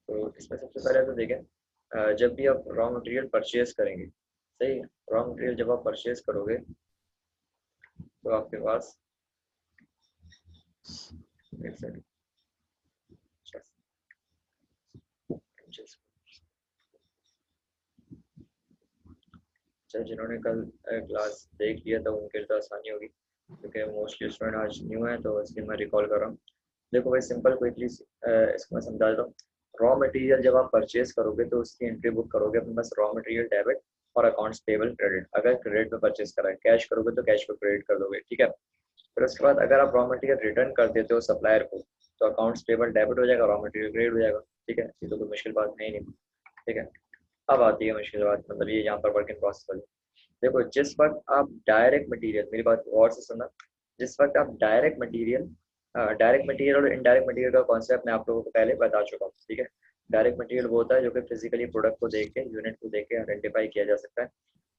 तो इसमें सबसे पहले तो देखें, जब भी आप रॉ मटेरियल परचेज करेंगे, सही, रॉ मटेरियल जब आप परचेज करोगे तो आपके पास एक सेकंड, अच्छा, जिन्होंने कल क्लास देख लिया था उनके लिए तो आसानी होगी, क्योंकि मोस्टली स्टूडेंट आज न्यू है तो इसलिए मैं रिकॉल कर रहा हूँ। देखो भाई, सिंपल क्विकली इसको मैं समझा देता हूँ। रॉ मटेरियल जब आप परचेज करोगे तो उसकी एंट्री बुक करोगे अपने पास, रॉ मटेरियल डेबिट और अकाउंट्स पेबल क्रेडिट। अगर क्रेडिट में परचेज करा है, कैश करोगे तो कैश को क्रेडिट कर दोगे, ठीक है। फिर उसके बाद अगर आप रॉ मटेरियल रिटर्न कर देते हो सप्लायर को, तो अकाउंट्स पेबल डेबिट हो जाएगा, रॉ मटेरियल क्रेडिट हो जाएगा, ठीक है। ये तो कोई मुश्किल बात नहीं, ठीक है। अब आती है मुश्किल बात, मतलब ये यहाँ पर वर्क इन प्रोसेस वाली। देखो, जिस वक्त आप डायरेक्ट मटेरियल, मेरी बात को और से सुनना, जिस वक्त आप डायरेक्ट मटेरियल और इनडायरेक्ट मटेरियल का कॉन्सेप्ट मैं आप लोगों को पहले बता चुका हूँ, ठीक है। डायरेक्ट मटेरियल वो होता है जो कि फिजिकली प्रोडक्ट को देख के, यूनिट को देख के आइडेंटिफाई किया जा सकता है,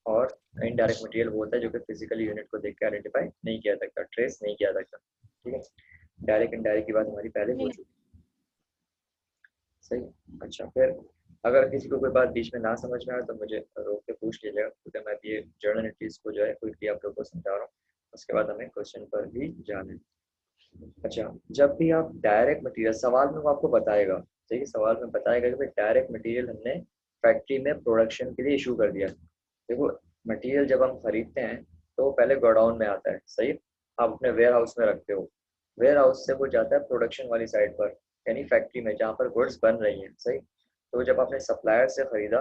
और इनडायरेक्ट मटेरियल वो होता है जो कि फिजिकली यूनिट को देख के आइडेंटिफाई नहीं किया सकता, ट्रेस नहीं किया सकता, ठीक है। डायरेक्ट इनडायरेक्ट की बात हमारी पहले हो चुकी, सही। अच्छा, फिर अगर किसी को कोई बात बीच में ना समझ में आए तो मुझे रोक के पूछ लीजिएगा, क्योंकि मैं ये जर्नल एंट्रीज को जो है क्विकली आप लोगों को समझा रहा हूँ। उसके बाद हमें क्वेश्चन पर भी जाना है। अच्छा, जब भी आप डायरेक्ट मटेरियल, सवाल में वो आपको बताएगा, सही, सवाल में बताएगा कि भाई डायरेक्ट मटेरियल हमने फैक्ट्री में प्रोडक्शन के लिए इशू कर दिया। देखो, मटेरियल जब हम खरीदते हैं तो वो पहले गोडाउन में आता है, सही। आप अपने वेयर हाउस में रखते हो, वेयर हाउस से वो जाता है प्रोडक्शन वाली साइड पर, यानी फैक्ट्री में जहाँ पर गुड्स बन रही हैं, सही। तो जब आपने सप्लायर से खरीदा,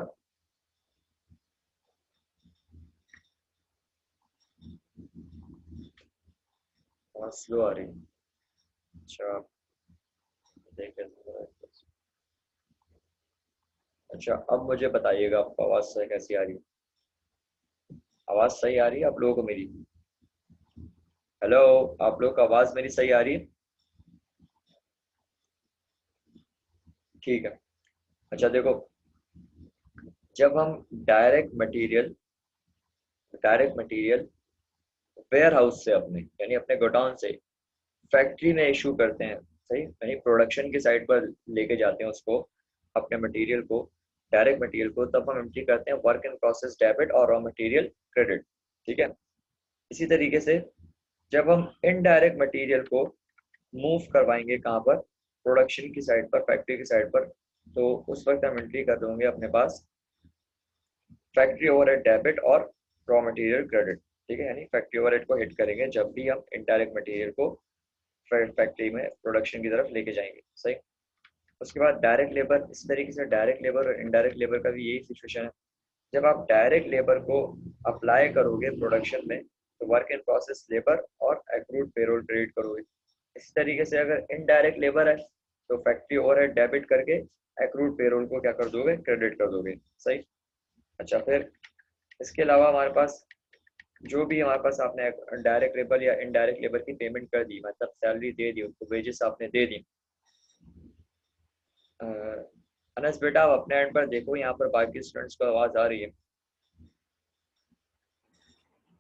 बहुत स्लो आ रही है। अच्छा, देख लेते हैं। अच्छा, अब मुझे बताइएगा आपको आवाज़ से कैसी आ रही है। आवाज़ सही आ रही है आप लोगों को मेरी? हेलो, आप लोग को आवाज़ मेरी सही आ रही है? ठीक है। अच्छा देखो, जब हम डायरेक्ट मटेरियल वेयर हाउस से, अपने यानी अपने गोडाउन से फैक्ट्री में इशू करते हैं, सही, यानी प्रोडक्शन की साइड पर लेके जाते हैं उसको, अपने मटेरियल को, डायरेक्ट मटेरियल को, तब हम एंट्री करते हैं वर्क इन प्रोसेस डेबिट और रॉ मटेरियल क्रेडिट, ठीक है। इसी तरीके से जब हम इनडायरेक्ट मटेरियल को मूव करवाएंगे कहाँ पर, प्रोडक्शन की साइड पर, फैक्ट्री की साइड पर, तो उस वक्त हम एंट्री कर देंगे अपने पास फैक्ट्री ओवरहेड डेबिट और रॉ मटेरियल क्रेडिट, ठीक है। यानी फैक्ट्री ओवरहेड को हिट करेंगे जब भी हम इनडायरेक्ट मटेरियल को फैक्ट्री में प्रोडक्शन की तरफ लेके जाएंगे, सही। उसके बाद डायरेक्ट लेबर, इस तरीके से डायरेक्ट लेबर और इनडायरेक्ट लेबर का भी यही सिचुएशन है। जब आप डायरेक्ट लेबर को अप्लाई करोगे प्रोडक्शन में, तो वर्क इन प्रोसेस लेबर और एक्रूड पेरोल क्रेडिट करोगे। इसी तरीके से अगर इनडायरेक्ट लेबर है तो फैक्ट्री ओवरहेड डेबिट करके एक्रूड पेरोल को क्या कर दोगे, क्रेडिट कर दोगे, सही। अच्छा, फिर इसके अलावा हमारे पास जो भी हमारे पास, आपने डायरेक्ट लेबर या इनडायरेक्ट लेबर की पेमेंट कर दी, मतलब सैलरी दे दी उनको, वेजेस आपने दे दी। अनस बेटा, आप अपने एंड पर देखो, यहाँ पर बाकी स्टूडेंट्स को आवाज़ आ रही है,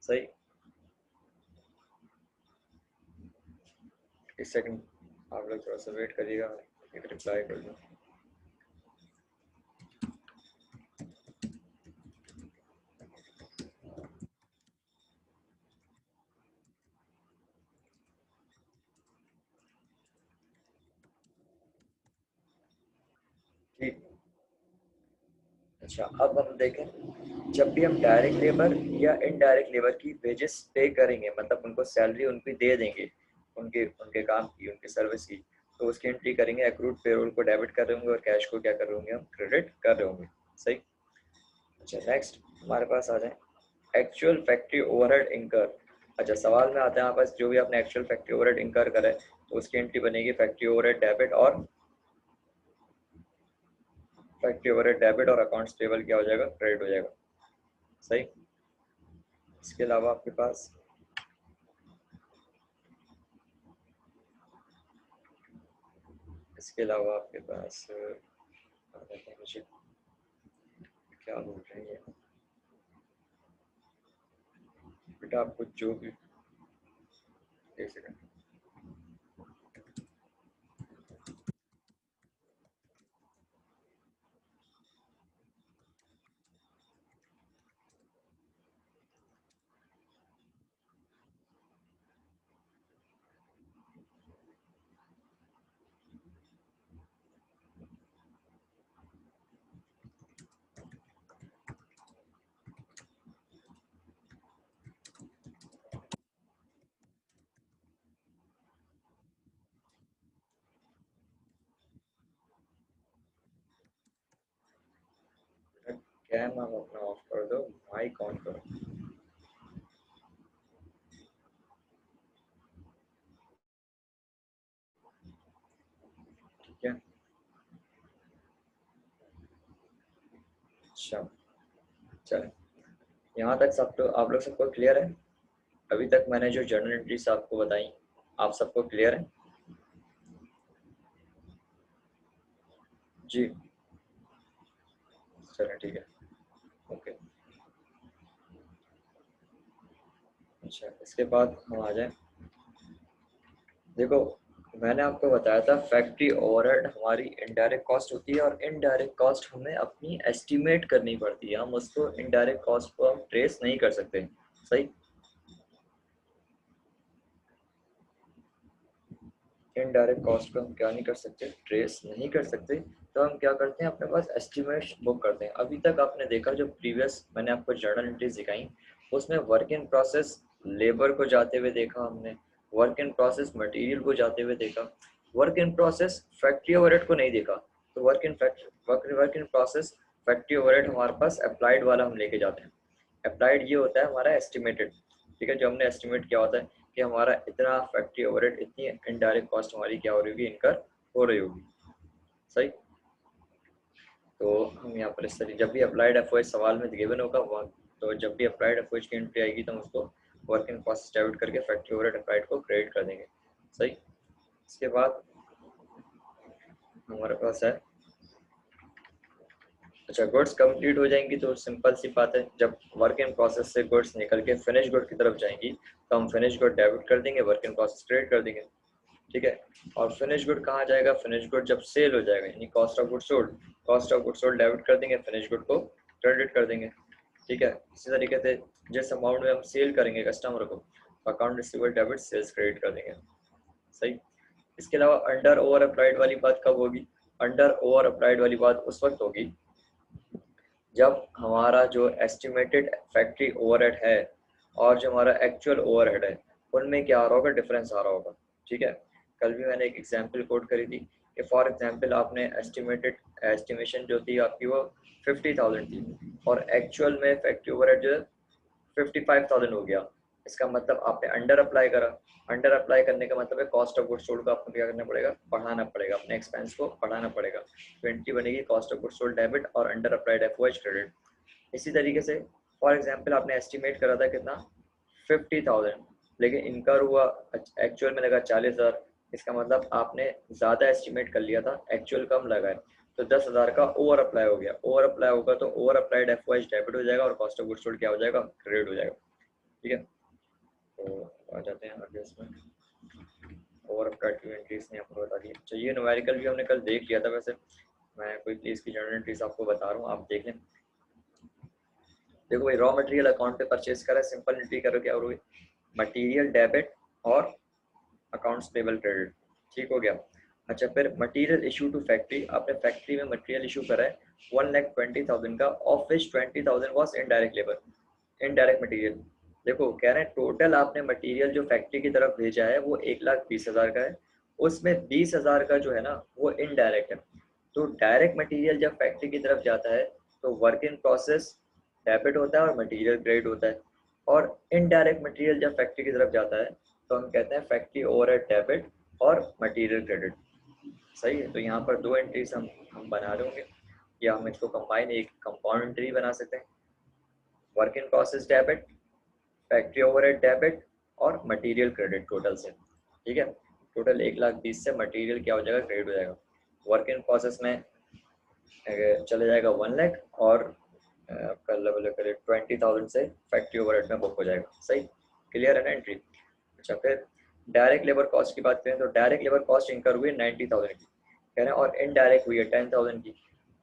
सही। एक सेकंड, आप लोग थोड़ा सा वेट करिएगा, एक रिप्लाई कर दूँ। ठीक। अच्छा, अब हम देखें, जब भी हम डायरेक्ट लेबर या इनडायरेक्ट लेबर की वेजेस पे करेंगे, मतलब उनको सैलरी उनकी दे देंगे, उनके उनके काम की, उनकी सर्विस की, तो उसकी एंट्री करेंगे, एक्रूड पेरोल को डेबिट कर रहे होंगे और कैश को क्या कर रहे होंगे, हम क्रेडिट कर रहे होंगे, सही। अच्छा, नेक्स्ट हमारे पास आ जाए एक्चुअल फैक्ट्री ओवरहेड इंकर। अच्छा, सवाल में आता है हमारे पास, जो भी आपने एक्चुअल फैक्ट्री ओवरहेड इंकर करा है तो उसकी एंट्री बनेगी फैक्ट्री ओवरहेड डेबिट और अकाउंट्स पेबल क्या हो जाएगा, क्रेडिट हो जाएगा, सही। इसके अलावा आपके पास इसके अलावा आपके पास मुझे क्या बोल रहे हैं बेटा, आपको जो भी, एक सेकंड। कैम आप अपना ऑफ कर दो, माइक ऑन करो। ठीक है, अच्छा चलो, यहाँ तक सब तो आप लोग सबको क्लियर है? अभी तक मैंने जो जर्नल एंट्रीज आपको बताई, आप सबको क्लियर है? जी चलो ठीक है, ओके। अच्छा, इसके बाद हम आ जाए, देखो मैंने आपको बताया था फैक्ट्री ओवरहेड हमारी इनडायरेक्ट कॉस्ट होती है, और इनडायरेक्ट कॉस्ट हमें अपनी एस्टिमेट करनी पड़ती है, हम उसको इनडायरेक्ट कॉस्ट को हम ट्रेस नहीं कर सकते, सही? इनडायरेक्ट कॉस्ट को हम क्या नहीं कर सकते, ट्रेस नहीं कर सकते, तो हम क्या करते हैं, अपने पास एस्टिमेट बुक करते हैं। अभी तक आपने देखा जो प्रीवियस मैंने आपको जर्नल एंट्रीज दिखाई, उसमें वर्क इन प्रोसेस लेबर को जाते हुए देखा हमने, वर्क इन प्रोसेस मटेरियल को जाते हुए देखा, work in process factory overhead को नहीं देखा। तो work in process factory overhead हमारे पास अप्लाइड वाला हम लेके जाते हैं। अप्लाइड ये होता है हमारा एस्टिमेटेड, ठीक है, जो हमने एस्टिमेट किया होता है कि हमारा इतना फैक्ट्री ओवरहेड, इतनी इनडायरेक्ट कॉस्ट हमारी क्या हो रही होगी, इनकर हो रही होगी, सही? तो हम यहाँ पर इस तरीके, जब भी अप्लाइड एफओएच सवाल में गिवन होगा वहाँ, तो जब भी अप्लाइड एफओएच की एंट्री आएगी तो हम उसको वर्क इन कॉस्ट डेबिट करके फैक्ट्री ओवरहेड अप्लाइड को क्रेडिट कर देंगे, सही? इसके बाद हमारे पास है, अच्छा गुड्स कंप्लीट हो जाएंगी तो सिंपल सी बात है, जब वर्क इन प्रोसेस से गुड्स निकल के फिनिश गुड की तरफ जाएंगी तो हम फिनिश गुड डेबिट कर देंगे, वर्क इन प्रोसेस क्रेडिट कर देंगे, ठीक है। और फिनिश गुड कहाँ जाएगा, फिनिश गुड जब सेल हो जाएगा यानी cost of good sold, cost of good sold debit कर देंगे, फिनिश गुड को क्रेडिट कर देंगे, ठीक है। इसी तरीके से जिस अमाउंट में हम सेल करेंगे कस्टमर को, account receivable debit sales credit कर देंगे, सही। इसके अलावा अंडर ओवर अप्लाइड वाली बात कब होगी, अंडर ओवर अप्लाइड वाली बात उस वक्त होगी जब हमारा जो एस्टिमेटेड फैक्ट्री ओवरहेड है और जो हमारा एक्चुअल ओवरहेड है उनमें क्या आ रहा होगा, डिफरेंस आ रहा होगा, ठीक है। कल भी मैंने एक एग्जांपल कोट करी थी कि फॉर एग्जांपल आपने एस्टिमेशन जो थी आपकी वो 50,000 थी और एक्चुअल में फैक्ट्री ओवरहेड जो 55,000 हो गया, इसका मतलब आपने अंडर अप्लाई करा। अंडर अप्लाई करने का मतलब है कॉस्ट ऑफ गुड्स सोल्ड को आपको क्या करना पड़ेगा, बढ़ाना पड़ेगा, अपने एक्सपेंस को बढ़ाना पड़ेगा। 20 बनेगी cost of goods sold debit और अंडर अप्लाइड एफओएच क्रेडिट। इसी तरीके से फॉर एग्जांपल आपने एस्टिमेट करा था कितना, 50,000, लेकिन इनकर हुआ एक्चुअल में लगा 40,000, इसका मतलब आपने ज़्यादा एस्टिमेट कर लिया था, एक्चुअल कम लगा है, तो 10,000 का ओवर अप्लाई हो गया। ओवर अप्लाई होगा तो ओवर अप्लाइड एफओएच डेबिट हो जाएगा और कॉस्ट ऑफ गुड्स सोल्ड क्या हो जाएगा, क्रेडिट हो जाएगा, ठीक है। तो आ जाते हैं आगे इसमें, ओवर अप्लाइड की एंट्रीज ने आपको बता दी। अच्छा ये न्यूमेरिकल भी हमने कल देख लिया था, वैसे मैं कोई प्लीज की जर्नल एंट्रीज आपको बता रहा हूँ, आप देख लें। देखो भाई, रॉ मटेरियल अकाउंट पे परचेज करा, सिंपल एंट्री करो, क्या हो, मटेरियल डेबिट और अकाउंट्स पेबल क्रेडिट, ठीक हो गया। अच्छा फिर मटेरियल इशू टू फैक्ट्री, आपने फैक्ट्री में मटेरियल इशू करा है 1,20,000 का, of which 20,000 was indirect labour, indirect material. देखो कह रहे हैं टोटल आपने मटेरियल जो फैक्ट्री की तरफ भेजा है वो 1,20,000 का है, उसमें 20,000 का जो है ना वो इनडायरेक्ट है। तो डायरेक्ट मटेरियल जब फैक्ट्री की तरफ जाता है तो वर्क इन प्रोसेस डेबिट होता है और मटेरियल क्रेडिट होता है, और इनडायरेक्ट मटेरियल जब फैक्ट्री की तरफ जाता है तो हम कहते हैं फैक्ट्री ओवरहेड डेबिट और मटेरियल क्रेडिट, सही है। तो यहाँ पर दो एंट्रीज हम बना रहे होंगे, या हम इसको कंबाइन एक कंपाउंड एंट्री बना सकते हैं, work in process debit, factory overhead debit और मटेरियल क्रेडिट टोटल से, ठीक है। टोटल 1,20,000 से मटेरियल क्या हो जाएगा, क्रेडिट हो जाएगा। वर्क इन प्रोसेस में चले जाएगा 1,00,000 और आपका लेवल करें 20,000 से फैक्ट्री ओवरहेड में बुक हो जाएगा, सही, क्लियर है ना एंट्री। अच्छा फिर डायरेक्ट लेबर कॉस्ट की बात करें तो डायरेक्ट लेबर कॉस्ट इंकर हुई है 90,000 की, कह रहे हैं, और इनडायरेक्ट हुई है 10,000 की।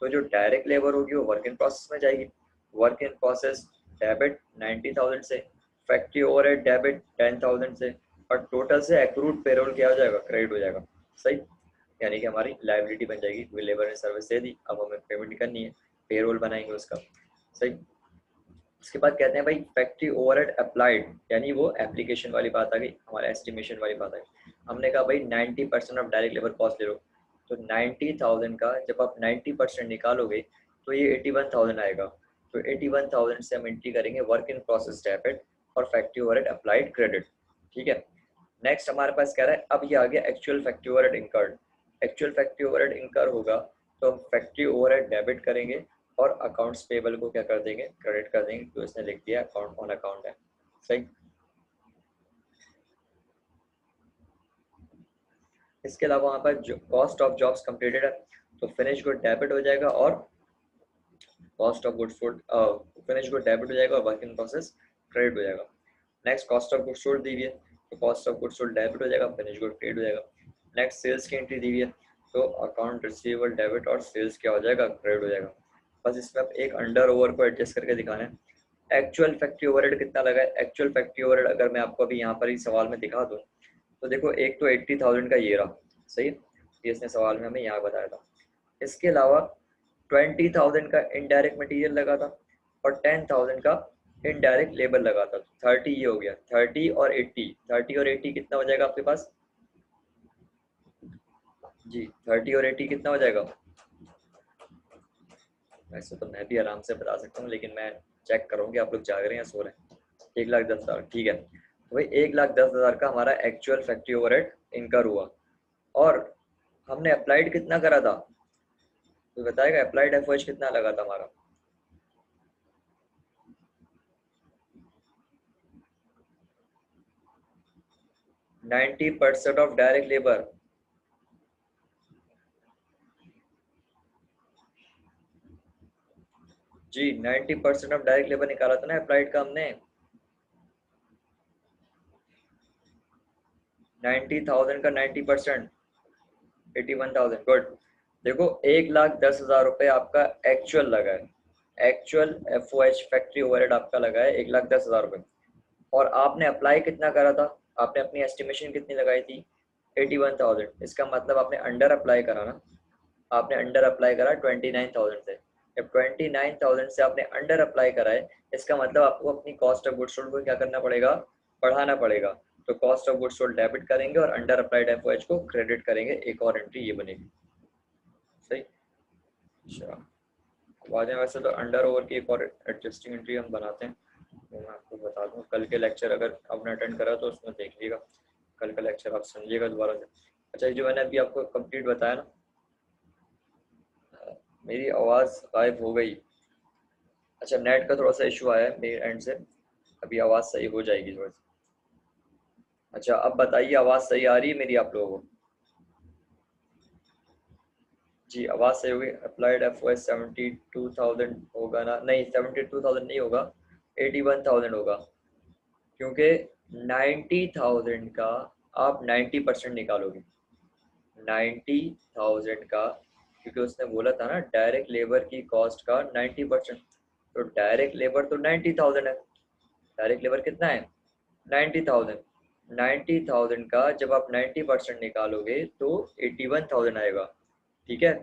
तो जो डायरेक्ट लेबर होगी वो वर्क इन प्रोसेस में जाएगी, वर्क इन प्रोसेस डेबिट 90,000 से, फैक्ट्री ओवरहेड डेबिट 10,000 से, और टोटल से एक्रूड पेरोल क्या हो जाएगा, क्रेडिट हो जाएगा, सही। यानी कि हमारी लाइबिलिटी बन जाएगी, कोई लेबर ने सर्विस दे दी, अब हमें पेमेंट करनी है, पेरोल बनाएंगे उसका, सही। उसके बाद कहते हैं भाई फैक्ट्री ओवरहेड अप्लाइड, यानी वो एप्लीकेशन वाली बात आ गई, हमारा एस्टिमेशन वाली बात आ गई। हमने कहा भाई 90% ऑफ डायरेक्ट लेबर कॉस्ट ले लो, तो 90,000 का जब आप 90% निकालोगे तो ये 81,000 आएगा। तो 81,000 से हम एंट्री करेंगे वर्क इन प्रोसेस डेबिट और फैक्ट्री ओवरहेड अप्लाइड क्रेडिट। ठीक है, नेक्स्ट हमारे पास कह रहा है, अब ये आ गया actual factory overhead incurred. Actual factory overhead इनकर होगा तो हम फैक्ट्री ओवरहेड डेबिट करेंगे और अकाउंट्स पेबल को क्या कर देंगे, क्रेडिट कर देंगे, तो इसने लिख दिया अकाउंट ऑन अकाउंट है। सही। इसके अलावा वहाँ पर जो कॉस्ट ऑफ जॉब्स कंप्लीटेड है तो फिनिश गुड डेबिट हो जाएगा और cost of goods sold, finish good debit हो जाएगा और वर्क इन प्रोसेस क्रेडिट हो जाएगा। Next cost of goods sold दी हुई है तो cost of goods sold debit हो जाएगा, फिनिश गुड क्रेडिट हो जाएगा। नेक्स्ट सेल्स की एंट्री दी हुई है तो अकाउंट रिसीवेबल डेबिट और सेल्स क्या हो जाएगा, क्रेडिट हो जाएगा। बस इसमें आप एक अंडर ओवर को एडजस्ट करके दिखाना है। एक्चुअल फैक्ट्री ओवरहेड कितना लगा है, एक्चुअल फैक्ट्री ओवरहेड अगर मैं आपको अभी यहाँ पर ही सवाल में दिखा दूँ तो देखो, एक तो 80,000 का ये रहा, सही, ये इसने सवाल में हमें यहाँ बताया था। इसके अलावा 20,000 का इनडायरेक्ट मटेरियल लगा था और 10,000 का इनडायरेक्ट लेबर लगा था। 30 ये हो गया, 30 और 80, 30 और 80 कितना हो जाएगा आपके पास जी, 30 और 80 कितना हो जाएगा। वैसे तो मैं भी आराम से बता सकता हूँ लेकिन मैं चेक करूँगी आप लोग जाग रहे हैं या सो रहे हैं। 1,10,000, ठीक है, तो भाई 1,10,000 का हमारा एक्चुअल फैक्ट्री ओवरहेड इनकर हुआ और हमने अप्लाइड कितना करा था, तो बताएगा अप्लाइड एफओएच कितना लगा था हमारा। Ninety percent of direct labour, जी 90% ऑफ डायरेक्ट लेबर निकाला था ना अप्लाइड का हमने। 90,000 का 90%, 81,000, गुड। देखो 1,10,000 रुपए आपका एक्चुअल लगा है, एक्चुअल एफओएच फैक्ट्री ओवरहेड आपका लगा है 1,10,000 रुपए और आपने अप्लाई कितना करा था, आपने अपनी एस्टिमेशन कितनी लगाई थी 81,000। इसका मतलब आपने अंडर अप्लाई करा ना, आपने अंडर अप्लाई करा 29,000 से। जब 29,000 से आपने अंडर अप्लाई करा है इसका मतलब आपको अपनी कॉस्ट ऑफ गुड्स सोल्ड को क्या करना पड़ेगा, बढ़ाना पड़ेगा। तो cost of goods sold debit करेंगे और अंडर अप्लाइड एफओएच को क्रेडिट करेंगे, एक और एंट्री ये बनेगी। सही। अच्छा, बाद में वैसे तो अंडर ओवर की एक और एडजस्टिंग एंट्री हम बनाते हैं, तो मैं आपको बता दूँ कल के लेक्चर अगर आपने अटेंड करा तो उसमें देख लीजिएगा, कल का लेक्चर आप समझिएगा दोबारा से। अच्छा, जो मैंने अभी आपको कंप्लीट बताया ना, मेरी आवाज़ गायब हो गई। अच्छा, नेट का थोड़ा सा इशू आया है मेरे एंड से, अभी आवाज़ सही हो जाएगी थोड़ी सी। अच्छा, अब बताइए आवाज़ सही आ रही है मेरी आप लोगों को। जी, आवाज़ सही होगी। अप्लाइड एफओएस 72,000 होगा ना, नहीं 72,000 नहीं होगा, 81,000 होगा, क्योंकि 90,000 का आप 90% निकालोगे, 90,000 का, क्योंकि उसने बोला था ना डायरेक्ट लेबर की कॉस्ट का 90%, तो डायरेक्ट लेबर तो 90,000 है, डायरेक्ट लेबर कितना है 90,000। 90,000 का जब आप 90% निकालोगे तो 81,000 आएगा। ठीक है,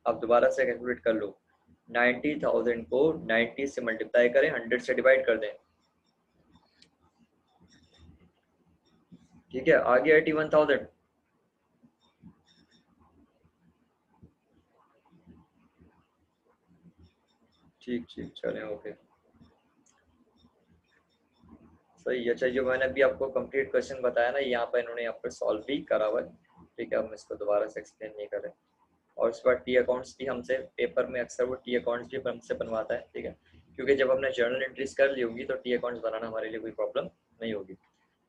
आप दोबारा से कैलकुलेट कर लो, 90,000 को 90 से मल्टीप्लाई करें, 100 से डिवाइड कर दें, ठीक है, आ गया 81,000। ठीक ठीक, चलें, ओके, सही। अच्छा, जो मैंने अभी आपको कंप्लीट क्वेश्चन बताया ना, यहाँ पर इन्होंने यहाँ पर सॉल्व भी करा हुआ है, ठीक है, हम इसको दोबारा से एक्सप्लेन नहीं करें। और उसके बाद टी अकाउंट्स भी हमसे पेपर में अक्सर वो टी अकाउंट्स भी हमसे बनवाता है, ठीक है, क्योंकि जब हमने जर्नल एंट्रीज कर ली होगी तो टी अकाउंट्स बनाना हमारे लिए कोई प्रॉब्लम नहीं होगी।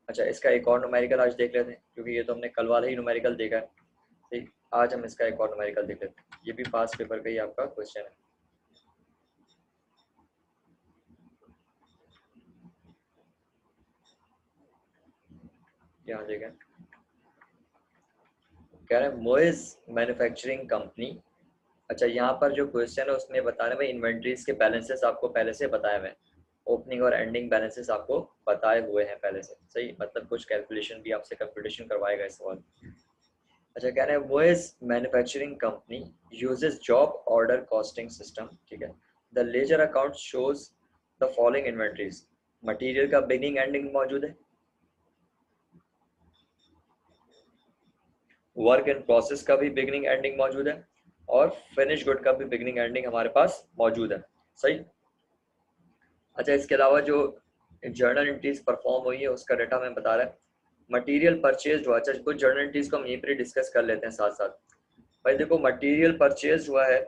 अच्छा, इसका एक और न्यूमेरिकल आज देख लेते हैं, क्योंकि ये तो हमने कल वाला ही न्यूमेरिकल देखा है, ठीक, आज हम इसका एक और न्यूमेरिकल देख लेते हैं, ये भी पास पेपर का ही आपका क्वेश्चन है। यहाँ देखें, कह रहे हैं मोइज मैन्युफैक्चरिंग कंपनी। अच्छा, यहाँ पर जो क्वेश्चन है उसमें बता रहे हैं इन्वेंट्रीज के बैलेंसेस आपको पहले से बताए हुए हैं, ओपनिंग और एंडिंग बैलेंसेस आपको बताए हुए हैं पहले से, सही, मतलब कुछ कैलकुलेशन भी आपसे कंप्यूटेशन करवाएगा इस सवाल। अच्छा, कह रहे हैं voice manufacturing company uses job order costing system, ठीक है, the ledger account shows the following inventories. Material का बिगिनिंग एंडिंग मौजूद है, वर्क इन प्रोसेस का भी बिगिनिंग एंडिंग मौजूद है और फिनिश गुड का भी बिगिनिंग एंडिंग हमारे पास मौजूद है, सही। अच्छा, इसके अलावा जो जर्नल एंट्रीज परफॉर्म हुई है उसका डाटा मैं बता रहा है। मटेरियल परचेज हुआ, अच्छा कुछ जर्नल एंट्रीज को हम यहीं पर डिस्कस कर लेते हैं साथ साथ। भाई देखो, मटेरियल परचेज हुआ है,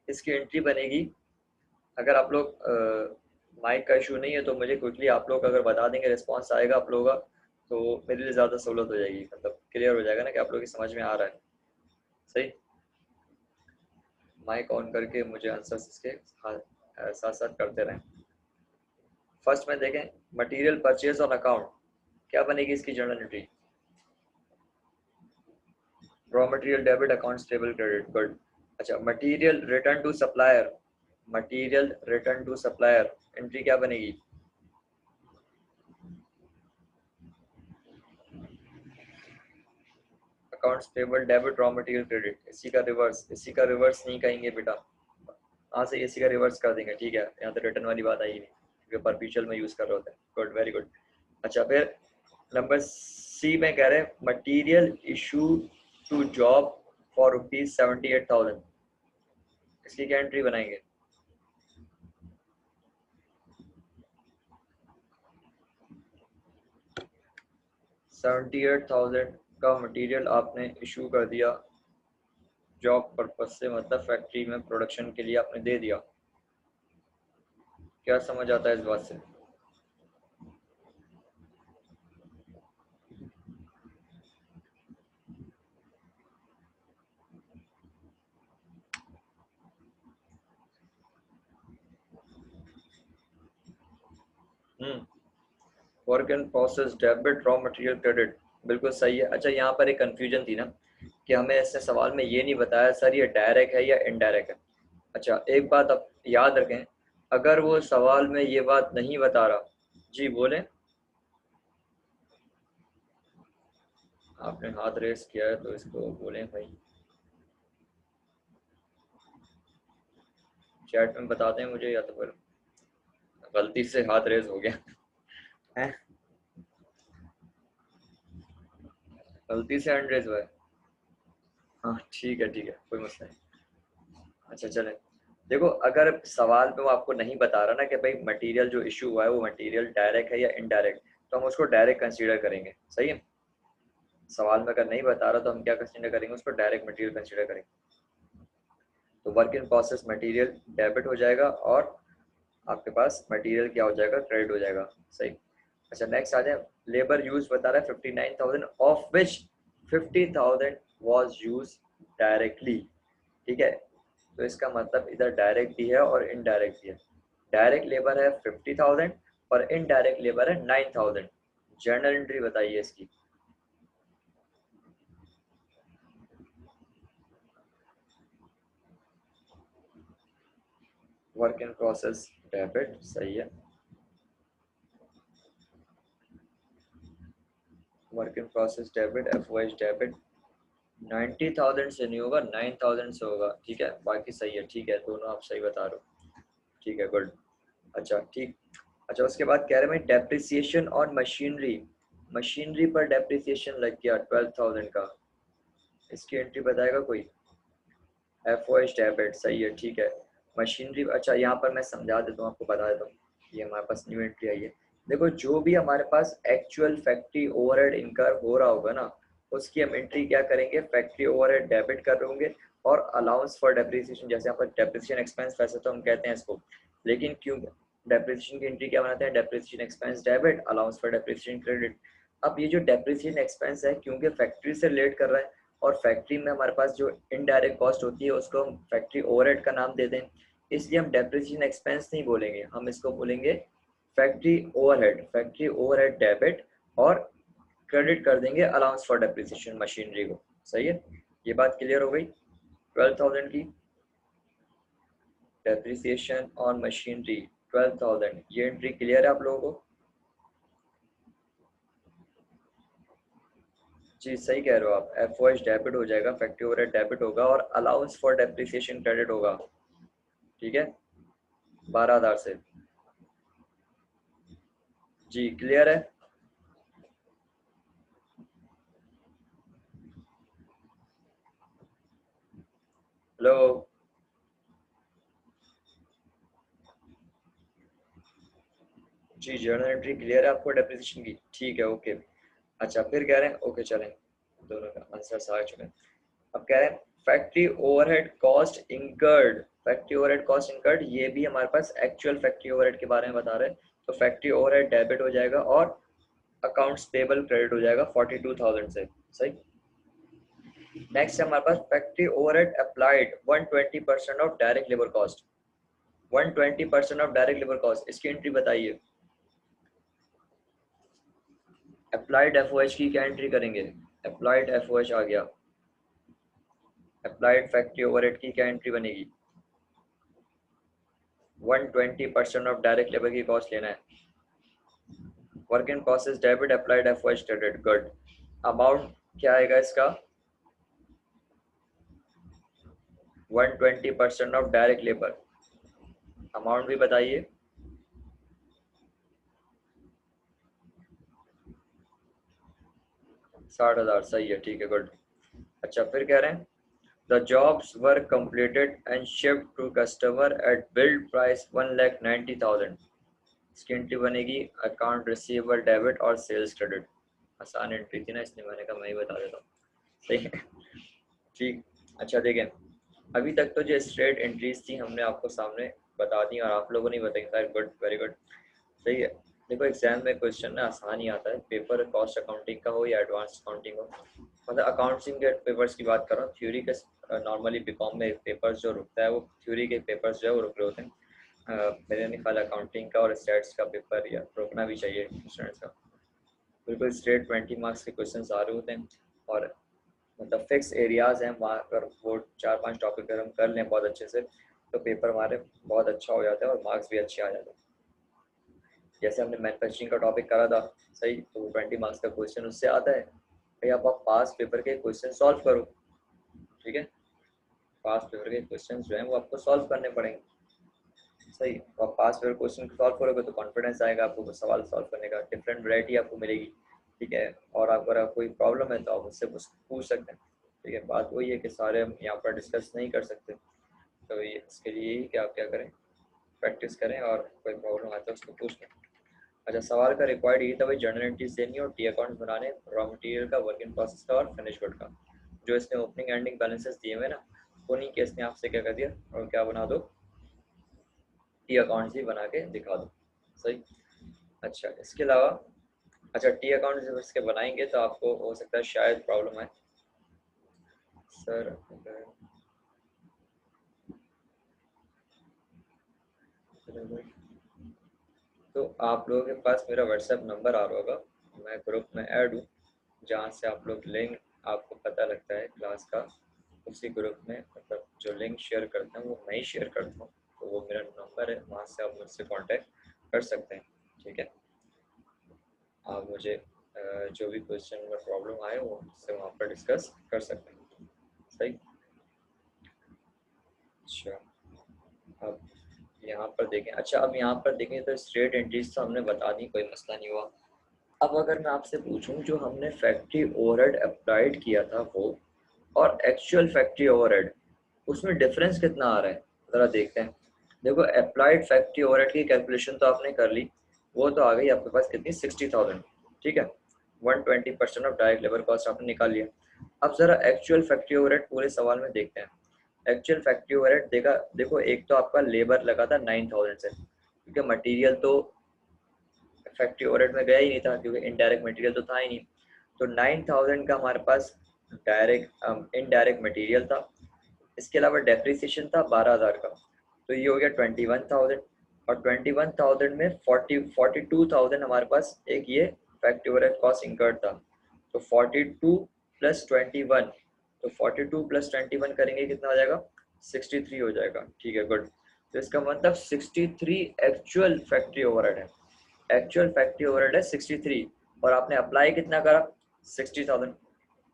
इसकी एंट्री बनेगी। अगर आप लोग माइक का इशू नहीं है तो मुझे क्विकली आप लोग अगर बता देंगे, रिस्पॉन्स आएगा आप लोगों का, तो मेरे लिए ज़्यादा सहूलत हो जाएगी, मतलब क्लियर हो जाएगा ना कि आप लोग की समझ में आ रहा है। सही, माइक ऑन करके मुझे आंसर्स इसके साथ साथ करते रहें। फर्स्ट में देखें, मटेरियल परचेज ऑन अकाउंट, क्या बनेगी इसकी journal entry? Raw material debit, accounts payable credit, good. अच्छा, material return to supplier, material return to supplier entry क्या बनेगी? Accounts payable debit, raw material credit, इसी का रिवर्स, इसी का रिवर्स नहीं कहेंगे बेटा, हाँ से इसी का रिवर्स कर देंगे, ठीक है। यहाँ तो रिटर्न वाली बात आई नहीं क्योंकि परपेचुअल में यूज कर रहे होते हैं। Good, very good. अच्छा, फिर नंबर सी में कह रहे हैं material issue to job for ₹78,000, इसकी क्या एंट्री बनाएंगे? $78,000 का मटेरियल आपने इशू कर दिया जॉब पर्पज से, मतलब फैक्ट्री में प्रोडक्शन के लिए आपने दे दिया। क्या समझ आता है इस बात से? Work in process debit, raw material credit, बिल्कुल सही है। अच्छा, यहाँ पर एक कंफ्यूजन थी ना कि हमें इसने सवाल में ये नहीं बताया सर ये डायरेक्ट है या इनडायरेक्ट है। अच्छा, एक बात आप याद रखें, अगर वो सवाल में ये बात नहीं बता रहा, जी बोलें, आपने हाथ रेस किया है तो इसको बोलें भाई, चैट में बता दें मुझे, या तो फिर गलती से हाथ रेस हो गया है, गलती से हैंड रेस हुआ है। हाँ ठीक है, कोई मसला नहीं। अच्छा चलें, देखो अगर सवाल में वो आपको नहीं बता रहा ना कि भाई मटेरियल जो इशू हुआ है वो मटेरियल डायरेक्ट है या इनडायरेक्ट, तो हम उसको डायरेक्ट कंसीडर करेंगे। सही है, सवाल में अगर नहीं बता रहा तो हम क्या कंसीडर करेंगे, उसको डायरेक्ट मटेरियल कंसीडर करेंगे। तो work in process material debit हो जाएगा और आपके पास मटेरियल क्या हो जाएगा, क्रेडिट हो जाएगा। सही। अच्छा, नेक्स्ट आ जाए, लेबर यूज बता रहा है 59,000 of which 50,000 was use directly. ठीक है, तो इसका मतलब इधर डायरेक्ट भी है और इनडायरेक्ट भी है। डायरेक्ट लेबर है 50,000 और इनडायरेक्ट लेबर है 9,000। जर्नल एंट्री बताइए इसकी। वर्क इन प्रोसेस डेबिट, सही है। Work in process debit, F debit, 90,000 से नहीं होगा, 9,000 से होगा। ठीक है, बाकी सही है, ठीक है, दोनों आप सही बता रहे हो। ठीक है, गुड। अच्छा ठीक। अच्छा, उसके बाद कह रहे हैं डेप्रिसिएशन ऑन मशीनरी, मशीनरी पर डेप्रिसिएशन लग गया 12,000 का, इसकी एंट्री बताएगा कोई? एफ ओ एच डेबिट, सही है, ठीक है। मशीनरी, अच्छा यहाँ पर मैं समझा देता हूँ, आपको बता देता हूँ, ये हमारे पास न्यू एंट्री आई है। देखो, जो भी हमारे पास एक्चुअल फैक्ट्री ओवरहेड इनकर हो रहा होगा ना, उसकी हम एंट्री क्या करेंगे, फैक्ट्री ओवरहेड डेबिट कर रहे होंगे। और अलाउंस फॉर डेप्रिसिएशन, जैसे यहाँ पर डेप्रिसिएशन एक्सपेंस वैसे तो हम कहते हैं इसको, लेकिन क्यों डेप्रिसिएशन की एंट्री क्या बनाते हैं, depreciation expense debit, allowance for depreciation credit. अब ये जो डेप्रिसिएशन एक्सपेंस है, क्योंकि फैक्ट्री से रिलेट कर रहा है और फैक्ट्री में हमारे पास जो इनडायरेक्ट कॉस्ट होती है उसको हम फैक्ट्री ओवरहेड का नाम दे दें, इसलिए हम डेप्रिसिएशन एक्सपेंस नहीं बोलेंगे, हम इसको बोलेंगे factory overhead, factory overhead debit, और क्रेडिट कर देंगे अलाउंस फॉर डेप्रिसिएशन मशीनरी को। सही है, ये बात क्लियर हो गई 12,000 की। डेप्रिसिएशन ऑन मशीनरी 12,000, ये एंट्री क्लियर है आप लोगों को? जी सही कह रहे हो आप, एफ ओ एच डेबिट हो जाएगा, फैक्ट्री ओवरहेड डेबिट होगा और अलाउंस फॉर डेप्रिसिएशन क्रेडिट होगा। ठीक है, 12,000 से। जी क्लियर है। हेलो, जी जर्नल एंट्री क्लियर है आपको डेप्रिसिएशन की, ठीक है ओके। अच्छा फिर कह रहे हैं ओके चलें, दोनों का आंसर आ चुके हैं। अब कह रहे हैं factory overhead cost incurred, factory overhead cost incurred, ये भी हमारे पास एक्चुअल फैक्ट्री ओवरहेड के बारे में बता रहे हैं। तो फैक्ट्री ओवरहेड डेबिट हो जाएगा और अकाउंट्स पेबल क्रेडिट हो जाएगा 42,000 से, सही। नेक्स्ट है हमारे पास factory overhead applied 120% of direct labour cost, 120% of direct labour cost, इसकी एंट्री बताइए। अप्लाइड एफओएच की क्या एंट्री करेंगे, अप्लाइड एफओएच आ गया, अप्लाइड फैक्ट्री ओवरहेड की क्या एंट्री बनेगी, 120% ऑफ डायरेक्ट लेबर की कॉस्ट लेना है। Work in process debit, applied FOH credit, good. Amount क्या आएगा इसका, 120% ऑफ डायरेक्ट लेबर, अमाउंट भी बताइए। 60,000, सही है, ठीक है, गुड। अच्छा फिर कह रहे हैं the jobs were completed and shipped to customer at billed price 1,90,000, इसकी एंट्री बनेगी अकाउंट रिसीवेबल डेबिट और सेल्स क्रेडिट। आसान एंट्री थी ना, इसलिए मैंने कहा मैं ही बता देता हूँ, सही है, ठीक। अच्छा देखें, अभी तक तो जो स्ट्रेट एंट्रीज थी हमने आपको सामने बता दी और आप लोगों ने बताई, सर गुड, वेरी गुड, सही है। देखो एग्जाम में क्वेश्चन ना आसान ही आता है, पेपर कॉस्ट अकाउंटिंग का हो या एडवांस अकाउंटिंग हो, मतलब अकाउंटिंग के पेपर्स की बात कर रहा हूँ, थ्योरी के नॉर्मली बीकॉम में पेपर्स जो रुकता है वो थ्योरी के पेपर्स जो है वो रुक रहे होते हैं। मेरे नहीं ख्याल अकाउंटिंग का और स्टैट्स का पेपर या रुकना भी चाहिए स्टूडेंट्स का, बिल्कुल स्ट्रेट 20 मार्क्स के क्वेश्चन आ रहे होते हैं और मतलब फिक्स एरियाज हैं वहाँ पर, वो 4-5 टॉपिक अगर हम कर लें बहुत अच्छे से तो पेपर हमारे बहुत अच्छा हो जाता है और मार्क्स भी अच्छे आ जाते हैं। जैसे हमने मैन्युफैक्चरिंग का टॉपिक करा था, सही, तो 20 मार्क्स का क्वेश्चन उससे आता है भाई, आप पास पेपर के क्वेश्चन सॉल्व करो, ठीक है, पास पेपर के क्वेश्चन जो हैं वो आपको सॉल्व करने पड़ेंगे, सही। तो आप पास पेपर क्वेश्चन सॉल्व करोगे तो कॉन्फिडेंस आएगा आपको सवाल सॉल्व करने का, डिफरेंट वैरायटी आपको मिलेगी, ठीक है। और अगर कोई प्रॉब्लम है तो आप उससे पूछ सकते हैं, ठीक है। बात वही है कि सारे हम यहाँ पर डिस्कस नहीं कर सकते, तो ये इसके लिए ही कि आप क्या करें, प्रैक्टिस करें और कोई प्रॉब्लम आए तो उसको पूछ लें। अच्छा सवाल का रिक्वायर्ड ये था भाई, जर्नल एंट्रीज देनी और टी अकाउंट बनाने, रॉ मटेरियल का, वर्क इन प्रोसेस का और फिनिश गुड का, जो इसने ओपनिंग एंडिंग बैलेंसेस दिए हुए ना, उन्हीं के इसने आपसे क्या कर दिया और क्या बना दो, टी अकाउंट्स ही बना के दिखा दो, सही। अच्छा इसके अलावा, अच्छा टी अकाउंट जब इसके बनाएंगे तो आपको हो सकता है शायद प्रॉब्लम है सर, तो आप लोगों के पास मेरा व्हाट्सएप नंबर आ रहा होगा, मैं ग्रुप में ऐड हूँ, जहाँ से आप लोग लिंक, आपको पता लगता है क्लास का, उसी ग्रुप में मतलब जो लिंक शेयर करते हैं वो मैं ही शेयर करता हूँ, तो वो मेरा नंबर है, वहाँ से आप मुझसे कांटेक्ट कर सकते हैं, ठीक है। आप मुझे जो भी क्वेश्चन में प्रॉब्लम आए वो मुझसे वहाँ पर डिस्कस कर सकते हैं, सही। अच्छा अब यहाँ पर देखें, अच्छा अब यहाँ पर देखें तो स्ट्रेट एंट्रीज तो हमने बता दी, कोई मसला नहीं हुआ। अब अगर मैं आपसे पूछूं जो हमने फैक्ट्री ओवरहेड अप्लाइड किया था वो और एक्चुअल फैक्ट्री ओवरहेड, उसमें डिफरेंस कितना आ रहा है, ज़रा देखते हैं। देखो अप्लाइड फैक्ट्री ओवरहेड की कैलकुलेशन तो आपने कर ली, वो तो आ गई आपके पास कितनी, 60,000, ठीक है, 120% ऑफ डायरेक्ट लेबर कॉस्ट आपने निकाल लिया। अब ज़रा एक्चुअल फैक्ट्री ओवरहेड पूरे सवाल में देखते हैं। एक्चुअल फैक्ट्री ओवरहेड देखो एक तो आपका लेबर लगा था 9,000 से, क्योंकि मटेरियल तो फैक्ट्री ओवरहेड में गया ही नहीं था क्योंकि इनडायरेक्ट मटेरियल तो था ही नहीं, तो 9,000 का हमारे पास डायरेक्ट इनडायरेक्ट मटेरियल था। इसके अलावा डेप्रिसिएशन था 12,000 का, तो ये हो गया 21,000, और 21,000 में 42,000 हमारे पास एक ये फैक्ट्री ओवरहेड कॉस्ट इंकर्ड था, तो 42 प्लस 21, तो 42 प्लस 21 करेंगे कितना हो जाएगा, 63 हो जाएगा, ठीक है, गुड। तो इसका मतलब 63 एक्चुअल फैक्ट्री ओवरहेड है, एक्चुअल फैक्ट्री ओवरहेड है 63, और आपने अप्लाई कितना करा, 60,000,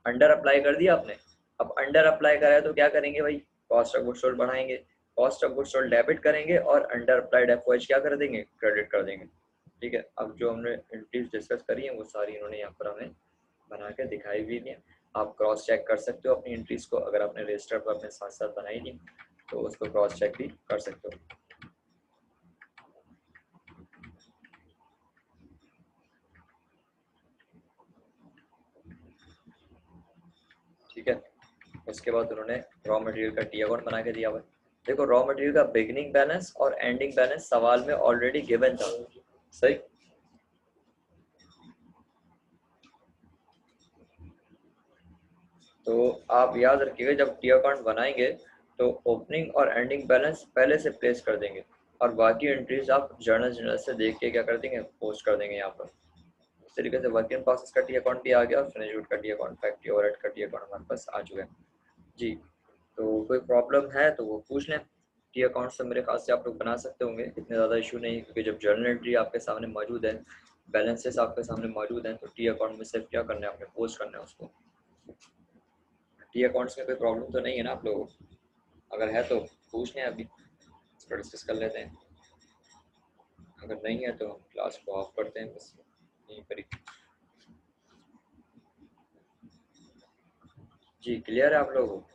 अंडर अप्लाई कर दिया आपने। अब अंडर अप्लाई करा है तो क्या करेंगे भाई, कॉस्ट ऑफ गुड्स सोल्ड बढ़ाएंगे, cost of goods sold debit करेंगे और अंडर अप्लाइड एफओएच क्या कर देंगे, क्रेडिट कर देंगे, ठीक है। अब जो हमने एंट्रीज डिस्कस करी है वो सारी इन्होंने यहाँ पर हमें बना के दिखाई भी दी है। आप क्रॉस चेक कर सकते हो अपनी एंट्रीज को, अगर आपने रजिस्टर पर अपने साथ साथ बनाई थी तो उसको क्रॉस चेक भी कर सकते हो। उसके बाद उन्होंने रॉ मटेरियल का टी अकाउंट बना के दिया हुआ है। देखो रॉ मटेरियल का बिगिनिंग बैलेंस और एंडिंग बैलेंस सवाल में ऑलरेडी गिवन था, सही। तो आप याद रखिएगा जब टी अकाउंट बनाएंगे तो ओपनिंग और एंडिंग बैलेंस पहले से प्लेस कर देंगे और बाकी एंट्रीज आप जर्नल से देख के क्या कर देंगे, पोस्ट कर देंगे यहाँ पर। इस तरीके से वर्क इन प्रोसेस का टी अकाउंट भी आ गया और फिनिश गुड का टी अकाउंट, फैक्ट्री ओवरहेड का टी अकाउंट हमारे पास आ चुका है जी। तो कोई प्रॉब्लम है तो वो पूछ लें। टी अकाउंट से मेरे ख्याल से आप लोग बना सकते होंगे, इतने ज़्यादा इशू नहीं, क्योंकि जब जर्नल एंट्री आपके सामने मौजूद है, बैलेंसेस आपके सामने मौजूद हैं, तो टी अकाउंट में सिर्फ क्या करना है, आपने पोस्ट करना है उसको। टी अकाउंट्स में कोई प्रॉब्लम तो नहीं है ना आप लोगों को? अगर है तो पूछ लें, अभी इसको डिस्कस कर लेते हैं। अगर नहीं है तो हम क्लास को ऑफ करते हैं बस यहीं पर ही। जी क्लियर है आप लोगों को?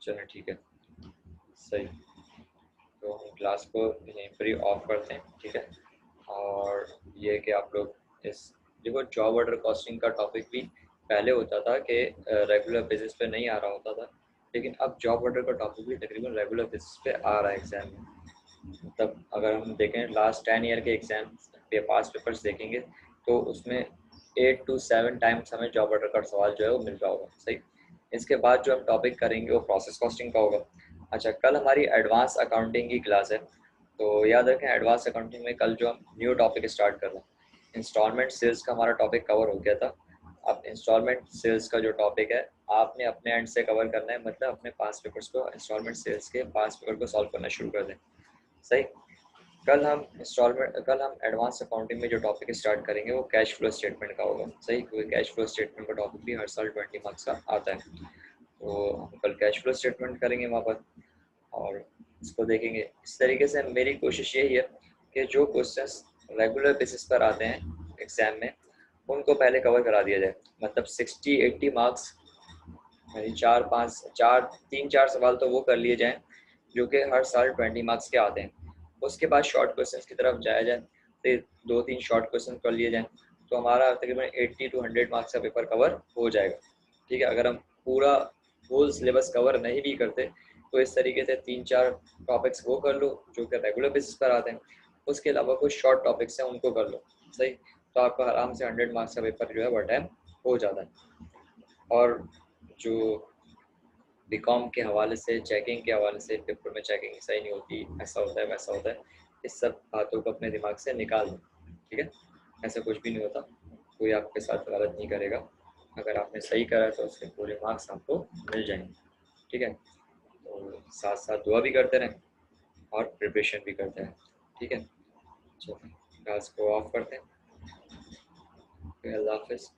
चलो ठीक है, सही। तो हम क्लास को यहीं पर ही ऑफ करते हैं, ठीक है। और ये कि आप लोग इस, देखो जॉब ऑर्डर कॉस्टिंग का टॉपिक भी पहले होता था कि रेगुलर बेसिस पे नहीं आ रहा होता था, लेकिन अब जॉब ऑर्डर का टॉपिक भी तकरीबन रेगुलर बेसिस पे आ रहा है एग्जाम में। मतलब अगर हम देखें लास्ट 10 ईयर के एग्जाम पे पास पेपर्स देखेंगे तो उसमें 8 to 7 टाइम्स हमें जॉब ऑर्डर का सवाल जो है वो मिल रहा होगा, सही। इसके बाद जो हम टॉपिक करेंगे वो प्रोसेस कॉस्टिंग का होगा। अच्छा, कल हमारी एडवांस अकाउंटिंग की क्लास है, तो याद रखें एडवांस अकाउंटिंग में कल जो हम न्यू टॉपिक स्टार्ट कर रहे हैं, इंस्टॉलमेंट सेल्स का हमारा टॉपिक कवर हो गया था। अब इंस्टॉलमेंट सेल्स का जो टॉपिक है आपने अपने एंड से कवर करना है, मतलब अपने पास पेपर्स को इंस्टॉलमेंट सेल्स के पास पेपर को सॉल्व करना शुरू कर दें, सही। कल हम एडवांस अकाउंटिंग में जो टॉपिक स्टार्ट करेंगे वो कैश फ्लो स्टेटमेंट का होगा, सही, क्योंकि कैश फ्लो स्टेटमेंट का टॉपिक भी हर साल 20 मार्क्स का आता है। तो हम कल कैश फ्लो स्टेटमेंट करेंगे वहाँ पर और इसको देखेंगे। इस तरीके से मेरी कोशिश यही है कि जो क्वेश्चंस रेगुलर बेसिस पर आते हैं एग्जाम में उनको पहले कवर करा दिया जाए, मतलब 60-80 मार्क्स, यानी 3-4 सवाल तो वो कर लिए जाएं जो कि हर साल 20 मार्क्स के आते हैं। उसके बाद शॉर्ट क्वेश्चंस की तरफ जाया जाए, फिर 2-3 शॉर्ट क्वेश्चन कर लिए जाएं, तो हमारा तकरीबन 80 to 100 मार्क्स का पेपर कवर हो जाएगा, ठीक है। अगर हम पूरा होल सिलेबस कवर नहीं भी करते तो इस तरीके से 3-4 टॉपिक्स वो कर लो जो कि रेगुलर बेसिस पर आते हैं, उसके अलावा कुछ शॉर्ट टॉपिक्स हैं उनको कर लो, सही। तो आपका आराम से 100 मार्क्स का पेपर जो है वो टाइम हो जाता है। और जो बीकॉम के हवाले से, चेकिंग के हवाले से, पेपर में चेकिंग सही नहीं होती, ऐसा होता है वैसा होता है, इस सब बातों को अपने दिमाग से निकाल दें, ठीक है। ऐसा कुछ भी नहीं होता, कोई आपके साथ गलत नहीं करेगा। अगर आपने सही करा तो उसके पूरे मार्क्स आपको मिल जाएंगे, ठीक है। तो साथ साथ दुआ भी करते रहें और प्रिपरेशन भी करते हैं, ठीक है। चलो क्लास को ऑफ करते हैं, अल्लाह हाफिज़।